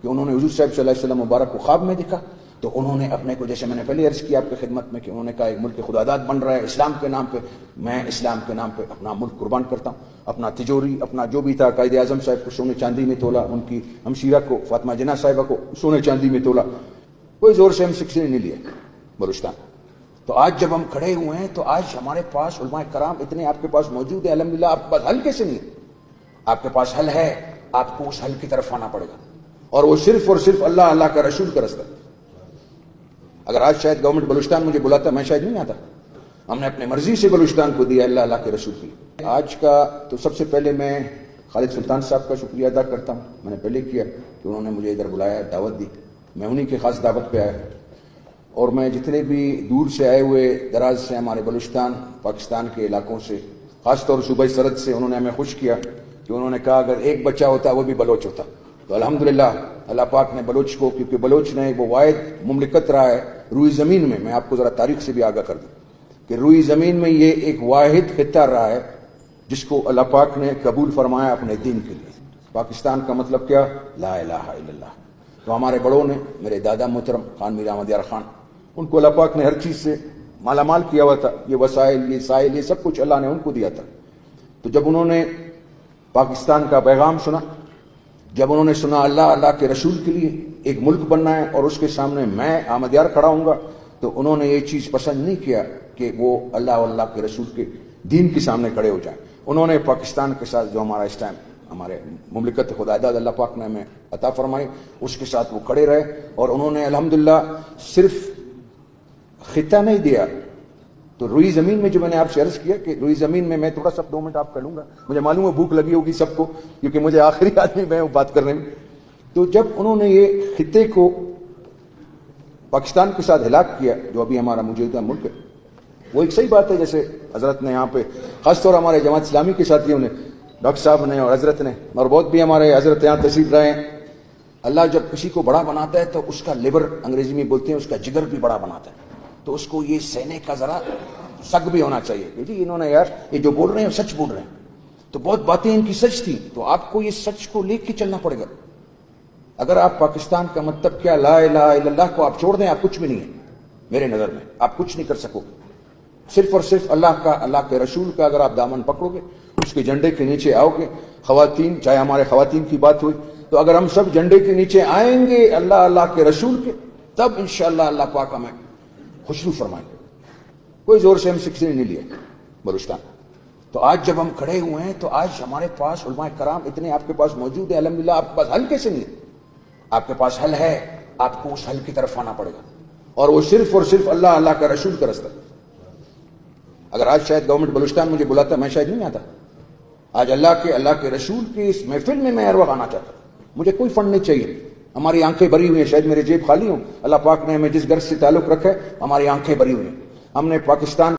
کہ انہوں نے حضور صاحب صلی اللہ علیہ وسلم مبارک کو خواب میں دیکھا، تو انہوں نے اپنے کو، جیسے میں نے پہلے عرض کیا آپ کی خدمت میں، کہ انہوں نے کہا ایک ملک خداداد بن رہا ہے اسلام کے نام پہ، میں اسلام کے نام پہ اپنا ملک قربان کرتا ہوں، اپنا تجوری، اپنا جو بھی تھا، قائد اعظم صاحب کو سونے چاندی میں تولا، ان کی ہمشیرہ کو فاطمہ جناح صاحبہ کو سونے چاندی میں تولا، کوئی زور سے ہم سکسے نہیں لیے بلوچستان۔ تو آج جب ہم کھڑے ہوئے ہیں تو آج ہمارے پاس علماء کرام اتنے آپ کے پاس موجود ہیں، الحمدللہ آپ کے پاس حل کیسے نہیں ہے؟ آپ کے پاس حل ہے، آپ کو اس حل کی طرف آنا پڑے گا، اور وہ صرف اور صرف اللہ، اللہ کا رسول کا رستہ۔ اگر آج شاید گورنمنٹ بلوچستان مجھے بلاتا میں شاید نہیں آتا، ہم نے اپنے مرضی سے بلوچستان کو دیا، اللہ، اللہ کے رسول کی۔ آج کا تو سب سے پہلے میں خالد سلطان صاحب کا شکریہ ادا کرتا ہوں، میں نے پہلے کیا کہ انہوں نے مجھے ادھر بلایا، دعوت دی، میں انہی کی خاص دعوت پہ آیا، اور میں جتنے بھی دور سے آئے ہوئے دراز سے ہمارے بلوچستان پاکستان کے علاقوں سے، خاص طور صوبہ سرحد سے، انہوں نے ہمیں خوش کیا کہ انہوں نے کہا اگر ایک بچہ ہوتا وہ بھی بلوچ ہوتا۔ تو الحمدللہ اللہ پاک نے بلوچ کو، کیونکہ بلوچ نے وہ واحد مملکت رہا ہے روئی زمین میں آپ کو ذرا تاریخ سے بھی آگاہ کر دوں کہ روئی زمین میں یہ ایک واحد خطہ رہا ہے جس کو اللہ پاک نے قبول فرمایا اپنے دین کے لیے۔ پاکستان کا مطلب کیا؟ لا الہ الا اللہ۔ تو ہمارے بڑوں نے، میرے دادا محترم خان میر احمد یار خان، ان کو اللہ پاک نے ہر چیز سے مالا مال کیا ہوا تھا، یہ وسائل، یہ سائل، یہ سب کچھ اللہ نے ان کو دیا تھا۔ تو جب انہوں نے پاکستان کا پیغام سنا، جب انہوں نے سنا اللہ، اللہ کے رسول کے لیے ایک ملک بننا ہے اور اس کے سامنے میں احمد یار کھڑا ہوں گا، تو انہوں نے یہ چیز پسند نہیں کیا کہ وہ اللہ اور اللہ کے رسول کے دین کے سامنے کھڑے ہو جائیں۔ انہوں نے پاکستان کے ساتھ جو ہمارا اس ٹائم ہمارے مملکت خداداد اللہ پاک نے ہمیں عطا فرمائی، اس کے ساتھ وہ کھڑے رہے، اور انہوں نے الحمدللہ صرف خطہ نہیں دیا۔ تو روئی زمین میں جو میں نے آپ سے عرض کیا کہ روئی زمین میں تھوڑا سا 2 منٹ آپ کر لوں گا، مجھے معلوم ہے بھوک لگی ہوگی سب کو، کیونکہ مجھے آخری آدمی میں بات کرنے میں۔ تو جب انہوں نے یہ خطے کو پاکستان کے ساتھ ہلاک کیا جو ابھی ہمارا موجودہ ملک ہے، وہ ایک صحیح بات ہے، جیسے حضرت نے یہاں پہ خاص طور ہمارے جماعت اسلامی کے ساتھیوں نے، ڈاکٹر صاحب نے اور حضرت نے، اور بہت بھی ہمارے حضرت یہاں تشریف رہے ہیں، اللہ جب کسی کو بڑا بناتا ہے تو اس کا لیور، انگریزی میں بولتے ہیں، اس کا جگر بھی بڑا بناتا ہے، تو اس کو یہ سہنے کا ذرا سگ بھی ہونا چاہیے کہ جی انہوں نے یار یہ جو بول رہے ہیں سچ بول رہے ہیں، تو بہت باتیں ان کی سچ تھی، تو آپ کو یہ سچ کو لے کے چلنا پڑے گا۔ اگر آپ پاکستان کا مطلب کیا لا الہ الا اللہ کو آپ چھوڑ دیں، آپ کچھ بھی نہیں ہیں میرے نظر میں، آپ کچھ نہیں کر سکو گے۔ صرف اور صرف اللہ کا، اللہ کے رسول کا اگر آپ دامن پکڑو گے، اس کے جھنڈے کے نیچے آؤ گے، خواتین، چاہے ہمارے خواتین کی بات ہوئی، تو اگر ہم سب جھنڈے کے نیچے آئیں گے اللہ، اللہ کے رسول کے، تب انشاءاللہ اللہ پاک ہمیں خوشنو فرمائیں گے۔ کوئی زور سے ہم سکسے نہیں لیے بلوچستان۔ تو آج جب ہم کھڑے ہوئے ہیں تو آج ہمارے پاس علماء کرام اتنے آپ کے پاس موجود ہیں، الحمدللہ آپ کے پاس حل کیسے نہیں ہے؟ آپ کے پاس حل ہے، آپ کو اس حل کی طرف آنا پڑے گا، اور وہ صرف اور صرف اللہ، اللہ کا رسول کا رستہ۔ اگر آج شاید گورنمنٹ بلوچستان مجھے بلاتا میں شاید نہیں آتا، آج اللہ کے رسول کی اس محفل میں ہر وقت آنا چاہتا ہوں، مجھے کوئی فنڈ نہیں چاہیے، ہماری آنکھیں بھری ہوئی ہیں، شاید میرے جیب خالی ہوں، اللہ پاک نے ہمیں جس گھر سے تعلق رکھا ہے ہماری آنکھیں بھری ہوئی ہیں، ہم نے پاکستان